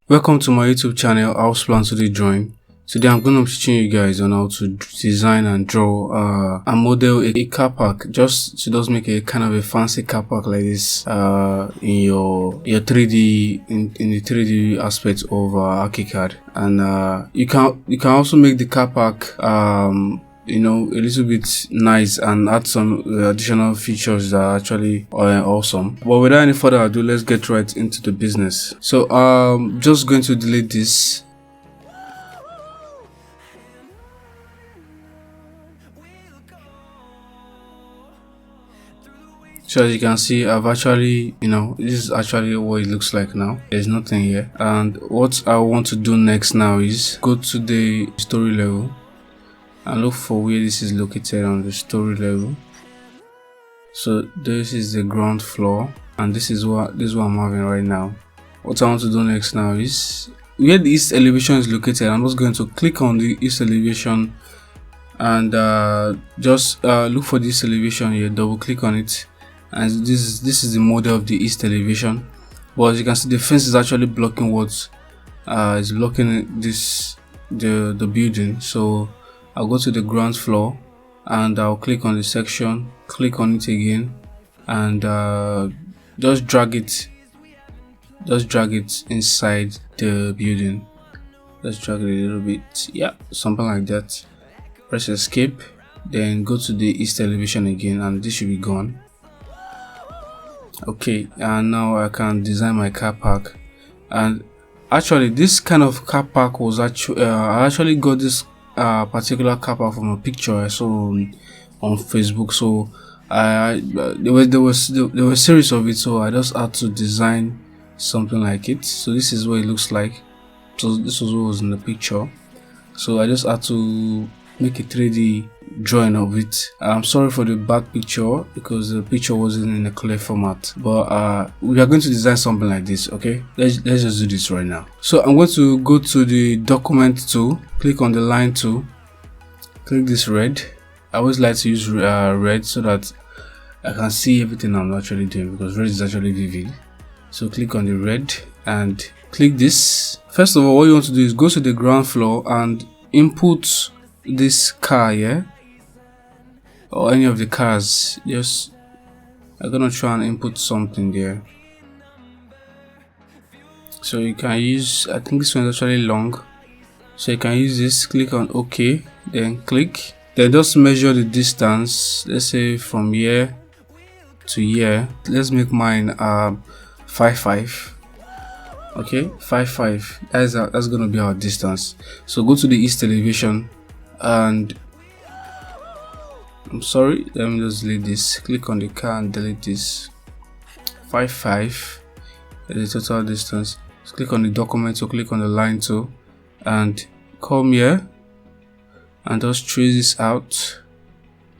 Welcome to my YouTube channel, House Plan to the Drawing. Today I'm going to be teaching you guys on how to design and draw and model a car park, just to make a kind of a fancy car park like this in your 3D in the 3D aspect of Archicad. And you can also make the car park a little bit nice and add some additional features that are actually awesome. But without any further ado, let's get right into the business. So just going to delete this. So as you can see, I've actually, this is actually what it looks like now. There's nothing here. And what I want to do next now is go to the story level and look for where this is located on the story level. So this is the ground floor, and this is what I'm having right now. What I want to do next now is where the east elevation is located. I'm just going to click on the east elevation and just look for this elevation here, double click on it, and this is the model of the east elevation. But as you can see, the fence is actually blocking what is blocking the building. So I'll go to the ground floor and I'll click on the section, click on it again, and just drag it inside the building. Let's drag it a little bit, yeah, something like that. Press escape, then go to the east elevation again, and this should be gone. Okay, and now I can design my car park. And actually this kind of car park was actually I actually got this particular car park from a picture I saw on Facebook. So there was a series of it, so I just had to design something like it. So this is what it looks like. So this was what was in the picture, so I just had to make a 3D drawing of it. I'm sorry for the back picture because the picture wasn't in a clear format, but we are going to design something like this. Okay, let's just do this right now. So I'm going to go to the document tool, click on the line tool, click this red. I always like to use red so that I can see everything I'm actually doing, because red is actually vivid. So click on the red and click this. First of all, what you want to do is go to the ground floor and input this car here, or any of the cars. Just I'm gonna try and input something there. So you can use, I think this one is actually long, so you can use this. Click on OK, then click, then just measure the distance. Let's say from here to here. Let's make mine 5.5. okay, 5.5. That's gonna be our distance. So go to the east elevation and I'm sorry, let me just delete this. Click on the car and delete this. 5.5 is the total distance. So click on the document, so click on the line tool and come here and just trace this out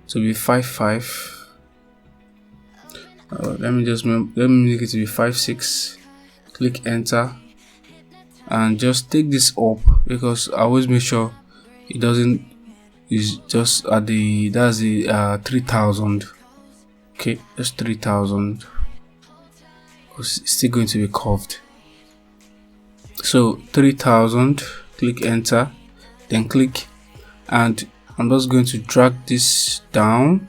to be 5.5. Let me make it to be 5.6. Click enter and just take this up, because I always make sure it doesn't is just at the 3000. okay, that's 3000 because it's still going to be curved. So 3000, click enter, then click, and I'm just going to drag this down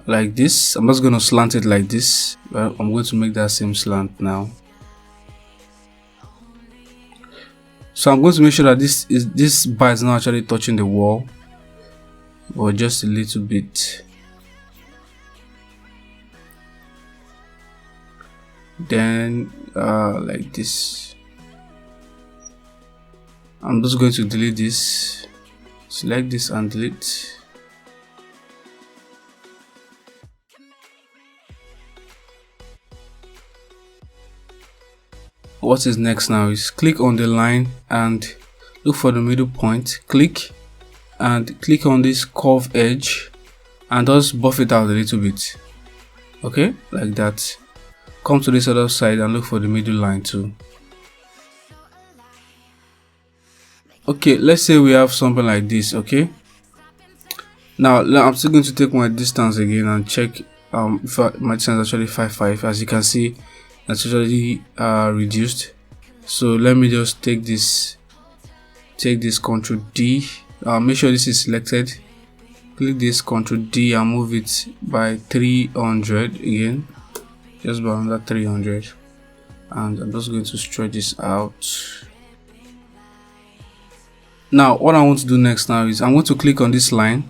like this. I'm just going to slant it like this. Well, I'm going to make that same slant now. So I'm going to make sure that this bar is not actually touching the wall, but just a little bit. Then like this. I'm just going to delete this. Select this and delete. What is next now is click on the line and look for the middle point, click and click on this curve edge and just buff it out a little bit. Okay, like that. Come to this other side and look for the middle line too. Okay, let's say we have something like this. Okay, now I'm still going to take my distance again and check if my distance is actually 5.5. As you can see, that's already reduced. So let me just take this Ctrl D. Make sure this is selected. Click this Ctrl D and move it by 300 again, just by under 300, and I'm just going to stretch this out. Now what I want to do next now is I'm going to click on this line,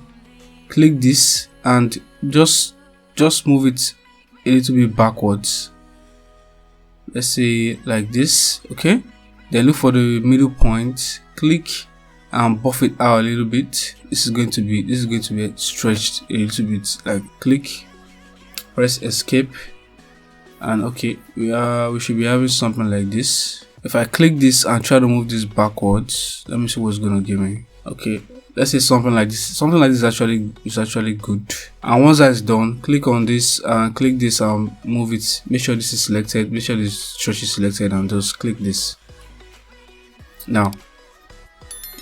click this, and just move it a little bit backwards. Let's say like this. Okay, then look for the middle point, click and buff it out a little bit. This is going to be stretched a little bit. Like, click, press escape, and okay, we should be having something like this. If I click this and try to move this backwards, let me see what's gonna give me. Okay, let's say something like this. Something like this is actually good. And once that's done, click on this and click this and move it. Make sure this is selected, make sure this stretch is selected, and just click this. Now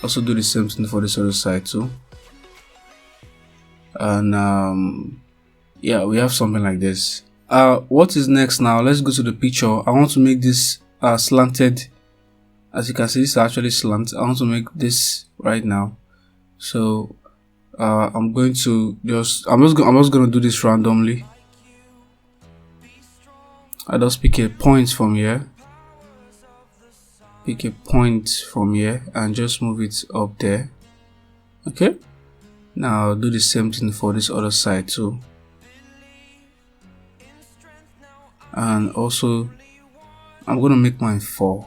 also do the same thing for this other side too. And yeah, we have something like this. What is next now? Let's go to the picture. I want to make this slanted. As you can see, this is actually slant. I want to make this right now. So I'm just gonna do this randomly. I just pick a point from here. Pick a point from here and just move it up there. Okay. Now I'll do the same thing for this other side too. And also I'm gonna make mine 4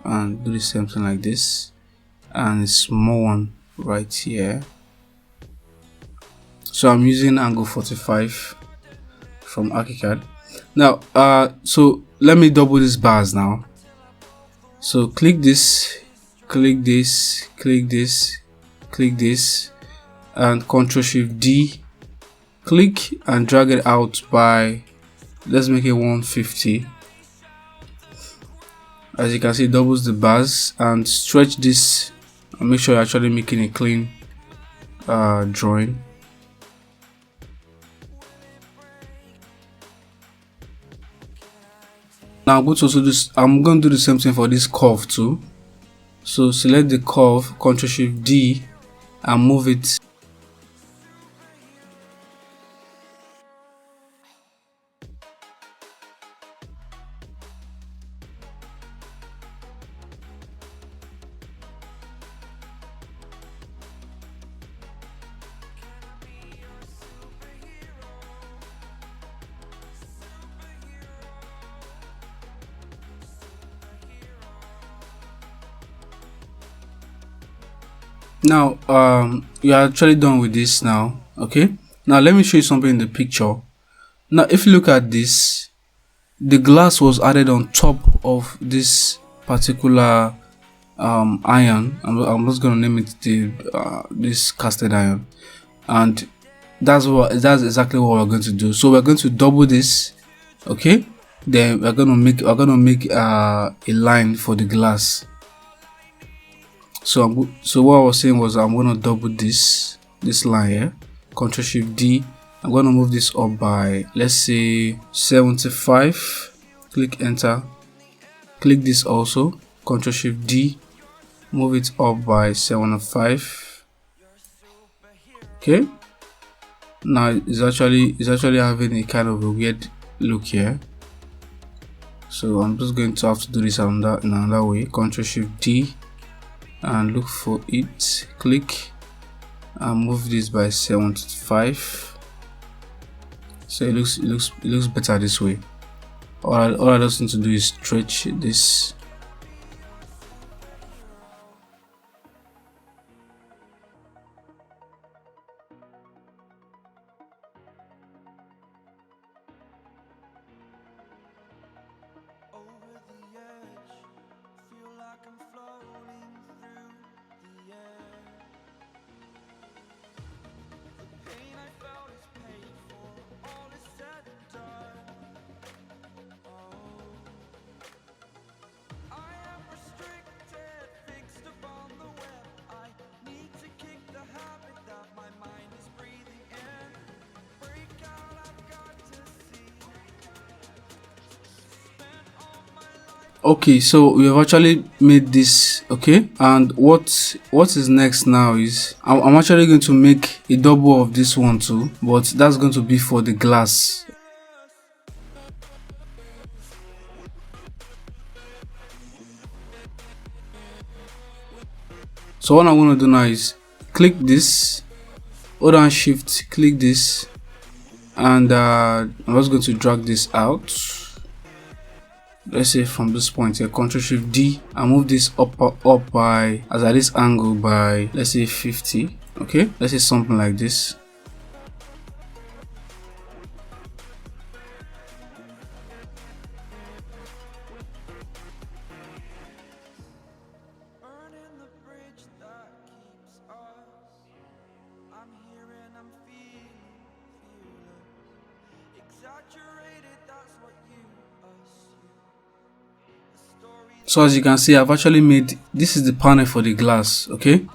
and do the same thing like this, and a small one right here. So I'm using angle 45 from Archicad. Now so let me double these bars now. So click this, click this, click this, click this, and Ctrl Shift D, click and drag it out by, let's make it 150. As you can see, it doubles the bars, and stretch this and make sure you're actually making a clean drawing. Now I'm going to do the same thing for this curve too. So select the curve, Ctrl Shift D, and move it. Now you are actually done with this now. Okay, now let me show you something in the picture. Now if you look at this, the glass was added on top of this particular iron. I'm just gonna name it this casted iron, and that's exactly what we're going to do. So we're going to double this. Okay, then we're gonna make a line for the glass. So what I was saying was, I'm gonna double this line here, Ctrl Shift D. I'm gonna move this up by, let's say, 75. Click enter. Click this also, Ctrl Shift D, move it up by 75. Okay, now it's actually having a kind of a weird look here. So I'm just going to have to do this in another way. Ctrl Shift D and look for it, click and move this by 75. So it looks better this way. All I just need to do is stretch this. Okay, so we have actually made this. Okay, and what is next now is I'm actually going to make a double of this one too, but that's going to be for the glass. So what I'm going to do now is click this, hold down shift, click this, and I'm just going to drag this out. Let's say from this point here, Ctrl Shift D, and move this up by, as at this angle, by, let's say 50. Okay, let's say something like this. So as you can see, I've actually made, this is the panel for the glass. Okay,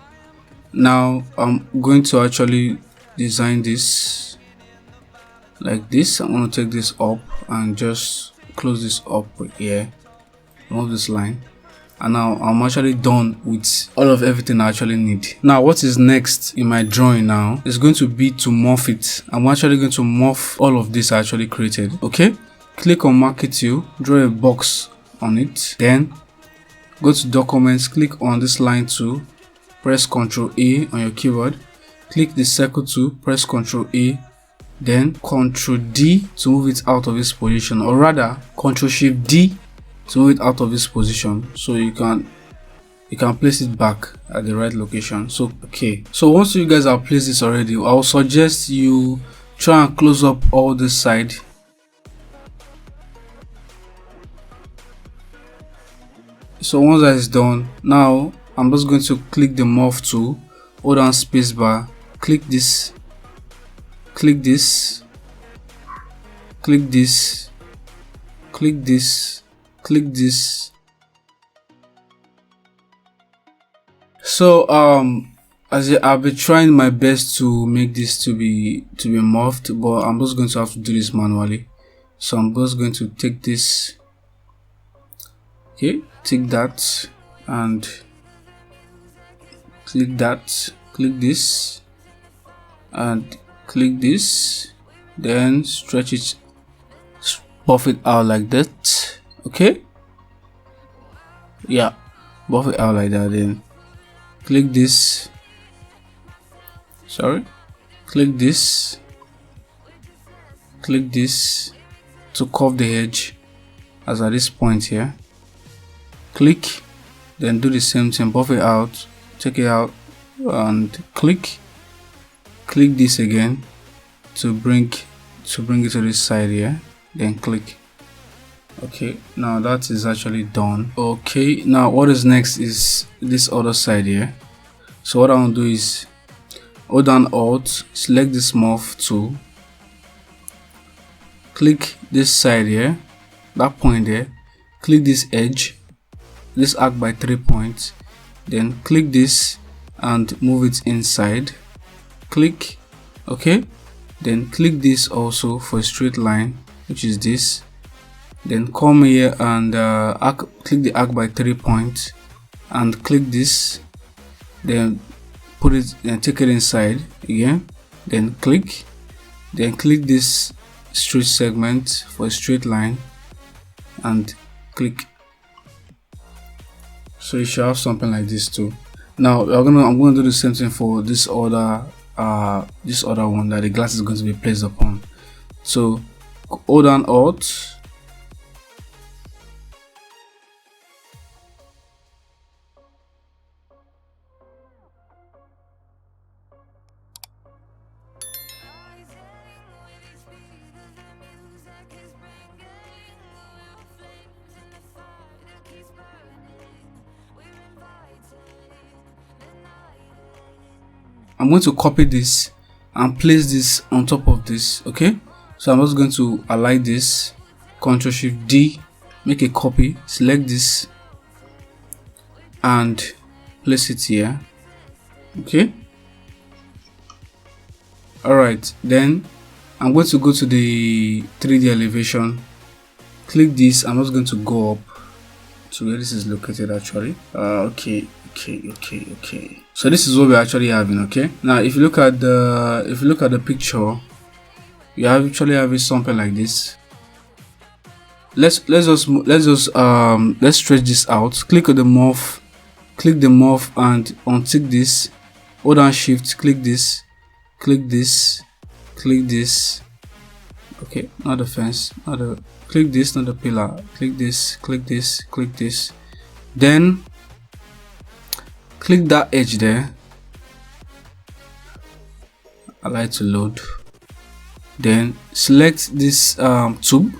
now I'm going to actually design this like this. I'm going to take this up and just close this up here, remove this line, and now I'm actually done with all of everything I actually need. Now what is next in my drawing now is going to be to morph it. I'm actually going to morph all of this I actually created. Okay, click on Marquee Tool, draw a box on it, then go to Documents, click on this line tool, press Ctrl A on your keyboard, click the circle tool, press Ctrl A, then Ctrl D to move it out of its position, or rather Ctrl Shift D to move it out of its position, so you can place it back at the right location. So okay, so once you guys have placed this already, I will suggest you try and close up all this side. So once that is done, now I'm just going to click the morph tool, hold down spacebar, click this, click this, click this, click this, click this. So I've been trying my best to make this to be morphed, but I'm just going to have to do this manually. So I'm just going to take this. Okay, take that and click that, click this and click this, then stretch it, buff it out like that. Okay, yeah, buff it out like that, then click this, click this to curve the edge as at this point here. Click, then do the same thing, buff it out, take it out, and click this again to bring it to this side here, then click. Okay, now that is actually done. Okay, now what is next is this other side here. So what I want to do is hold down Alt, select this morph tool, click this side here, that point there, click this edge, this arc by 3 points, then click this and move it inside, click. Okay, then click this also for a straight line, which is this, then come here and click the arc by 3 points and click this, then put it and take it inside again, then click this straight segment for a straight line and click. So you should have something like this too. Now I'm gonna do the same thing for this other one that the glass is going to be placed upon. So hold down Alt, I'm going to copy this and place this on top of this. Okay, so I'm just going to align this, Ctrl Shift D, make a copy, select this and place it here. Okay, alright, then I'm going to go to the 3D elevation, click this. I'm just going to go up to where this is located actually. Okay. So this is what we're actually having. Okay, now if you look at the picture, you actually have something like this. Let's stretch this out. Click on the morph, click the morph and untick this. Hold down shift, click this, click this, click this. Okay, not the fence, not the, click this, not the pillar, click this, click this, click this, then click that edge there. Allow it to load, then select this tube.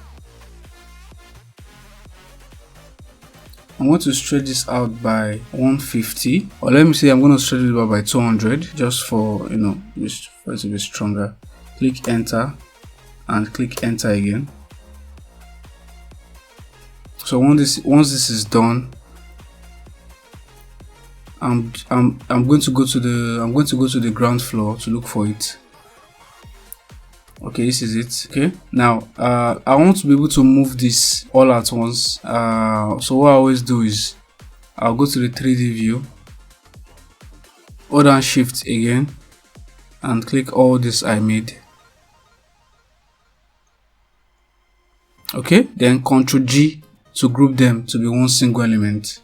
I want to stretch this out by 150, or let me say I'm going to stretch it out by 200, just for, you know, just for it to be stronger. Click enter and click enter again. So once this is done, I'm going to go to the ground floor to look for it. Okay, this is it. Okay, now I want to be able to move this all at once. So what I always do is I'll go to the 3D view, hold down shift again and click all this I made. Okay, then Ctrl G to group them to be one single element.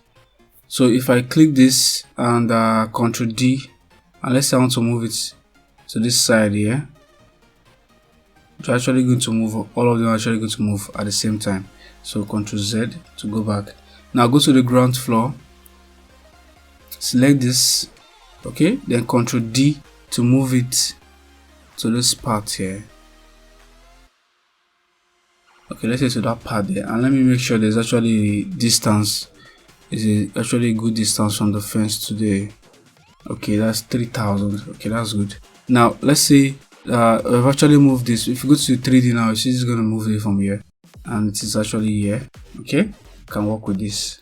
So if I click this and Ctrl D, and let's say I want to move it to this side here, it's actually going to move, all of them are actually going to move at the same time. So Ctrl Z to go back. Now go to the ground floor, select this, okay, then Ctrl D to move it to this part here. Okay, let's say to that part there, and let me make sure there's actually distance. Is actually a good distance from the fence to the, okay, that's 3000. Okay, that's good. Now let's say I've actually moved this. If you go to 3D now, you see it's gonna move it from here, and it is actually here. Okay, can work with this.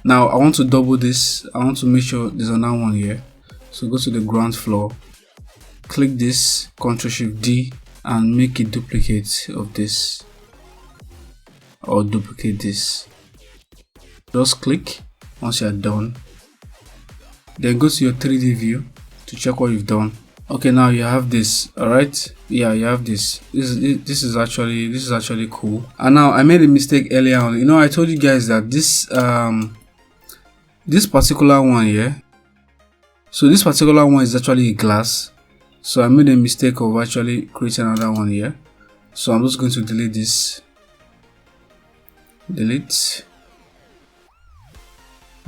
Now I want to double this. I want to make sure there's another one here. So go to the ground floor, click this, Ctrl Shift D, and make a duplicate of this, or duplicate this. Just click once you are done, then go to your 3D view to check what you've done. Okay, now you have this. All right, yeah, you have this. This is actually cool. And now I made a mistake earlier on. You know, I told you guys that this particular one here, so this particular one is actually a glass. So I made a mistake of actually creating another one here. So I'm just going to delete this, delete.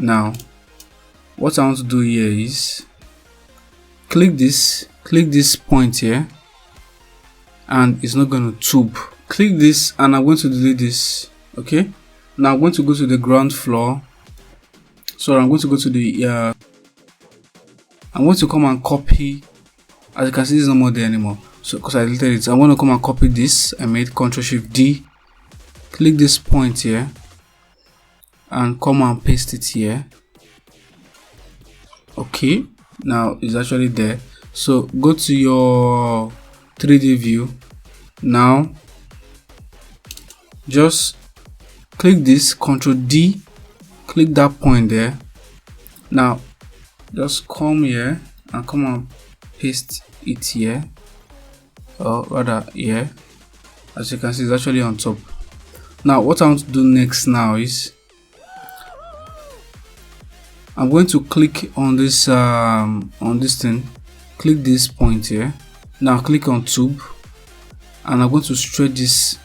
Now what I want to do here is click this point here, and it's not going to tube. Click this and I'm going to delete this. Okay, now I'm going to go to the ground floor. So I'm going to go to the I'm going to come and copy. As you can see, it's no more there anymore, so because I deleted it, I'm going to come and copy this. I made Ctrl Shift D, click this point here and come and paste it here. Okay, now it's actually there. So go to your 3D view. Now just click this, Ctrl D, click that point there. Now just come here and come and paste it here, or rather here. As you can see, it's actually on top. Now what I want to do next now is I'm going to click on this thing, click this point here. Now click on tube, and I'm going to stretch this.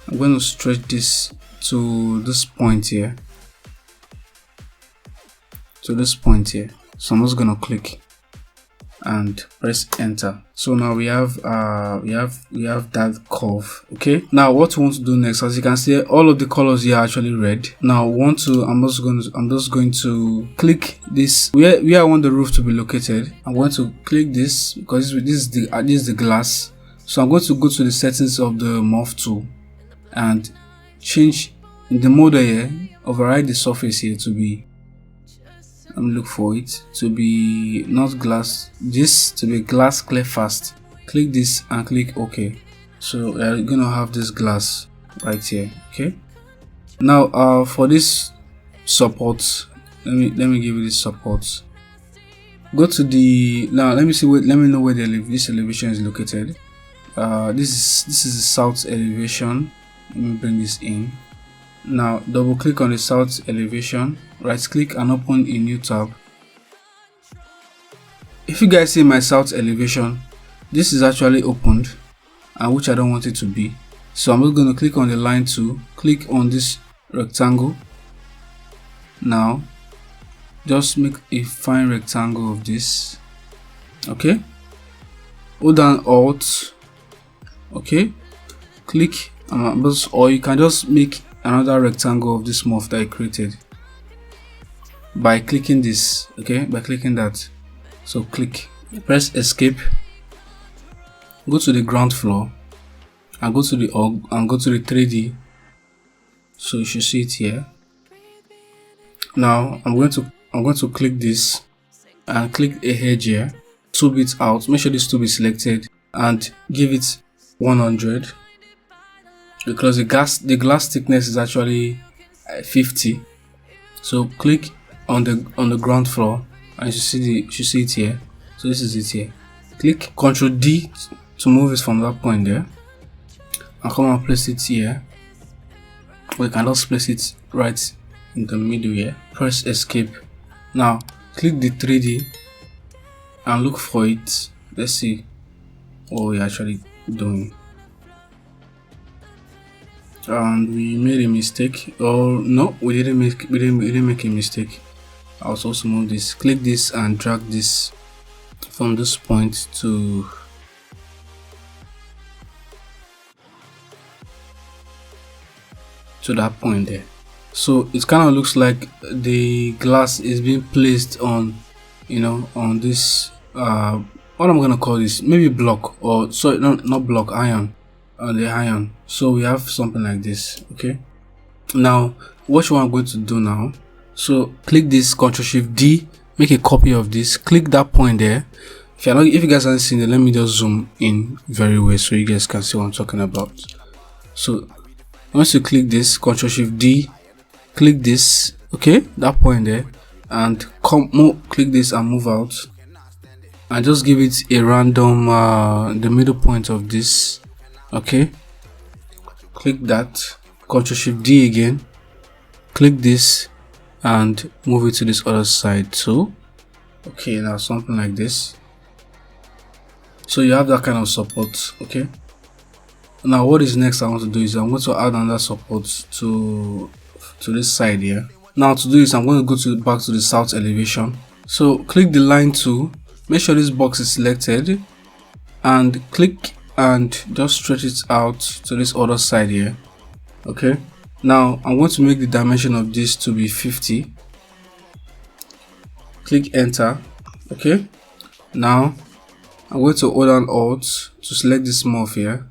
I'm going to stretch this to this point here, to this point here. So I'm just going to click and press enter. So now we have that curve. Okay, now what we want to do next, as you can see, all of the colors here are actually red. Now I'm just going to click this where I want the roof to be located. I'm going to click this because this is the glass. So I'm going to go to the settings of the morph tool and change in the model here, override the surface here to be, let me look for it to be not glass, this to be glass clear fast. Click this and click OK. So we're gonna have this glass right here. Okay, Now for this support, let me give you this support. Go to the, now let me see let me know where this elevation is located. This is the south elevation. Let me bring this in. Now double click on the south elevation, right click and open a new tab. If you guys see my south elevation, this is actually opened, and which I don't want it to be. So I'm just going to click on the line tool, click on this rectangle. Now just make a fine rectangle of this. Okay, hold down Alt, okay, click, or you can just make another rectangle of this morph that I created by clicking this. Okay, by clicking that. So click, press escape, go to the ground floor and go to the org and go to the 3D. So you should see it here. Now I'm going to click this and click a edge here, 2 bits out. Make sure this 2 bits selected and give it 100, because the glass thickness is actually 50. So click on the ground floor and you should see it here. So this is it here. Click Ctrl D to move it from that point there, and come and place it here. We can just place it right in the middle here. Press escape. Now click the 3D and look for it. Let's see what we're actually doing. And we made a mistake. Oh no, we didn't make a mistake. I'll also move this. Click this and drag this from this point to that point there. So it kind of looks like the glass is being placed on, on this what I'm gonna call this, maybe block, or sorry, not block, iron, the iron. So we have something like this. Okay, now what I'm going to do now, so click this, Ctrl Shift D, make a copy of this, click that point there. If you guys haven't seen it, let me just zoom in very well so you guys can see what I'm talking about. So once you click this, Ctrl Shift D, click this, okay, that point there, and click this and move out, and just give it a random the middle point of this. Okay, click that, Ctrl Shift D again, click this and move it to this other side too. Okay, now something like this. So you have that kind of support. Okay, now what is next I want to do is I'm going to add another support to this side here. Now to do this, I'm going to go back to the south elevation. So click the line tool, make sure this box is selected, and click and just stretch it out to this other side here. Okay, now I'm going to make the dimension of this to be 50. Click enter. Okay, now I'm going to hold down Alt to select this morph here,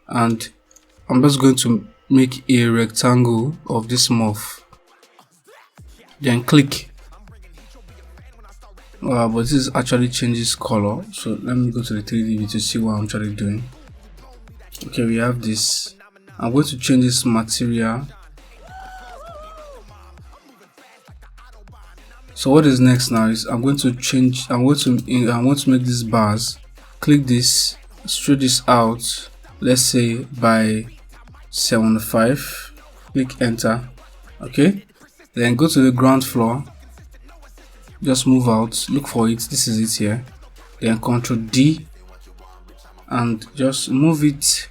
and I'm just going to make a rectangle of this morph, then click. But this actually changes color, so let me go to the 3D view to see what I'm actually doing. Okay, we have this. I'm going to change this material. So what is next now is I'm going to make these bars. Click this, stretch this out, let's say by 75. Click enter. Okay, then go to the ground floor, just move out, look for it, this is it here, then Ctrl D and just move it.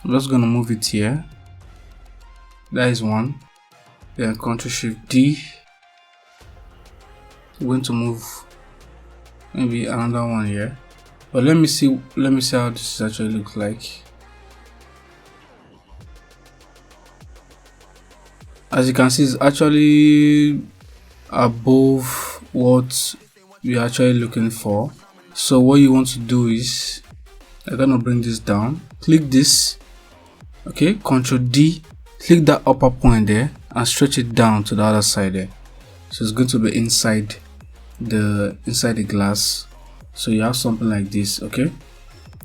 I'm just gonna move it here, that is one, then Ctrl Shift D. I'm going to move maybe another one here, but let me see how this actually looks like. As you can see, it's actually above what we're actually looking for. So what you want to do is I'm gonna bring this down, click this, okay, Ctrl D, click that upper point there and stretch it down to the other side there. So it's going to be inside the glass. So you have something like this. Okay,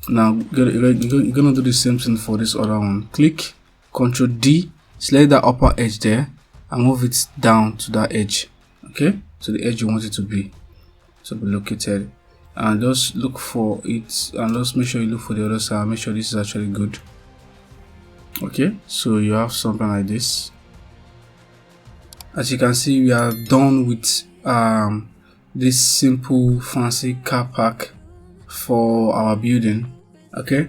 Now you're gonna do the same thing for this other one. Click Ctrl D, select that upper edge there and move it down to that edge, okay, to the edge you want it to be located, and just look for it and just make sure you look for the other side. Make sure this is actually good. Okay, so you have something like this. As you can see, we are done with this simple fancy car park for our building. Okay,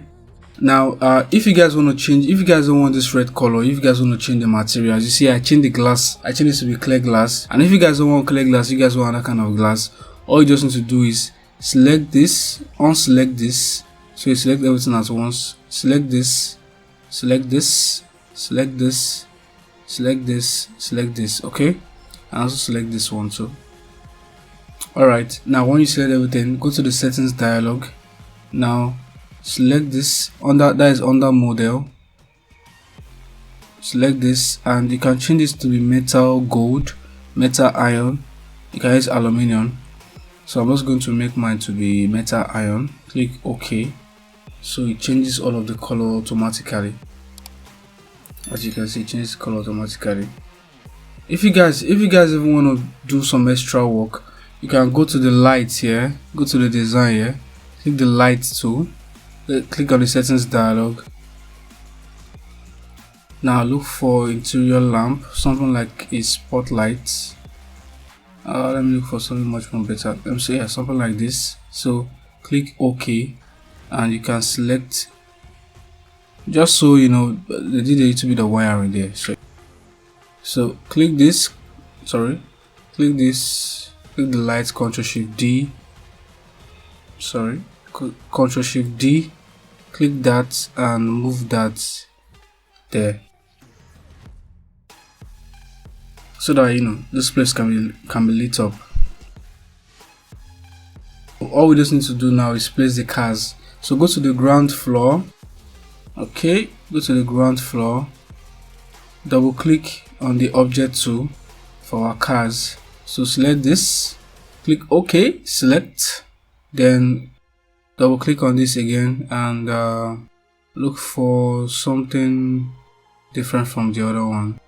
now if you guys want to change, if you guys don't want this red color, if you guys want to change the materials, you see I changed the glass, I changed it to be clear glass. And if you guys don't want clear glass, you guys want another kind of glass, all you just need to do is select this, unselect this. So you select everything at once, select this, select this, select this, select this, select this, okay, and also select this one too. Alright, now when you select everything, go to the settings dialog. Now select this under, that is under model, select this, and you can change this to be metal gold, metal iron, you can use aluminium. So I'm just going to make mine to be metal iron. Click OK. So it changes all of the color automatically. As you can see, it changes the color automatically. If you guys even want to do some extra work, you can go to the lights here, go to the design here, click the lights tool, click on the settings dialog. Now look for interior lamp, something like a spotlight. Let me look for something much more better. So yeah, something like this. So click OK, and you can select, just so you know, they did a little bit of wiring there. So click this, click this, click the lights, Ctrl Shift D, Ctrl Shift D, click that and move that there, so that you know this place can be lit up. All we just need to do now is place the cars. So go to the ground floor. Okay, go to the ground floor, double click on the object tool for our cars. So select this, click OK, select, then double click on this again and look for something different from the other one.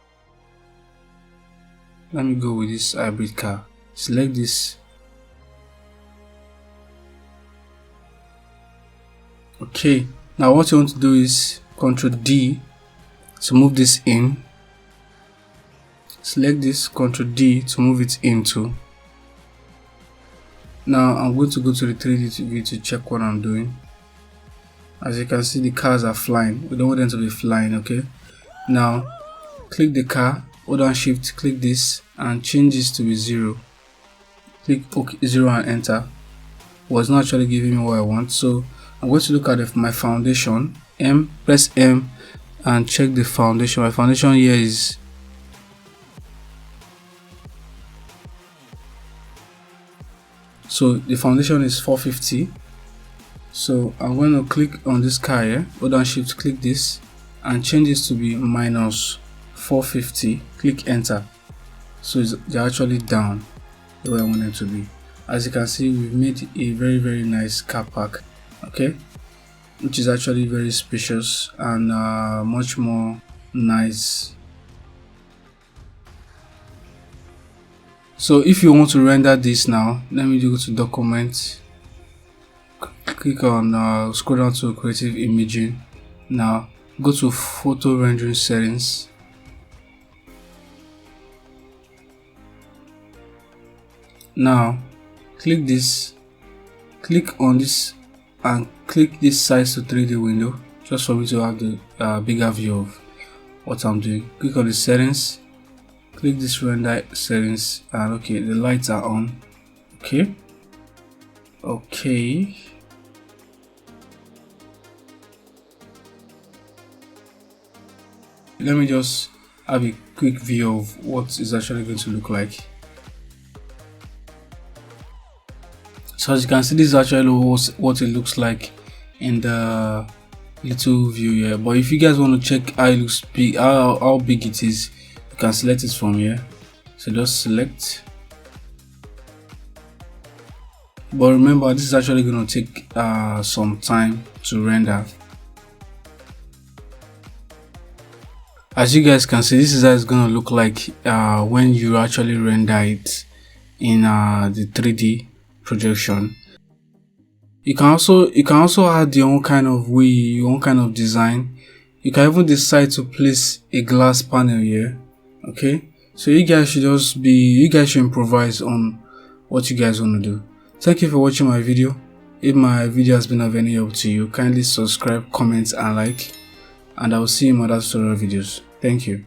Let me go with this hybrid car. Select this. Okay, now what you want to do is Ctrl D to move this in. Select this, Ctrl D to move it into. Now I'm going to go to the 3D view to check what I'm doing. As you can see, the cars are flying. We don't want them to be flying. Okay, now click the car, hold down Shift, click this and change this to be 0. Click OK, 0 and enter. Was not actually giving me what I want, so I'm going to look at my foundation. Press M and check the foundation. My foundation here is the foundation is 450. So I'm going to click on this car here, hold down Shift, click this and change this to be minus 450. Click enter. So they're actually down the way I want them to be. As you can see, we've made a very nice car park, okay, which is actually very spacious and much more nice. So if you want to render this now, let me go to document, click on scroll down to creative imaging. Now go to photo rendering settings. Now click this, click on this and click this size to 3D window, just for me to have the bigger view of what I'm doing. Click on the settings, click this render settings, and okay, the lights are on. Okay, let me just have a quick view of what is actually going to look like. So as you can see, this is actually what it looks like in the little view here. But if you guys want to check how it looks big, how big it is, you can select it from here. So just select but remember, this is actually going to take some time to render. As you guys can see, this is how it's going to look like when you actually render it in the 3D projection. You can also add your own kind of way, your own kind of design. You can even decide to place a glass panel here. Okay, so you guys should improvise on what you guys want to do. Thank you for watching my video. If my video has been of any help to you, kindly subscribe, comment and like, and I will see you in other tutorial videos. Thank you.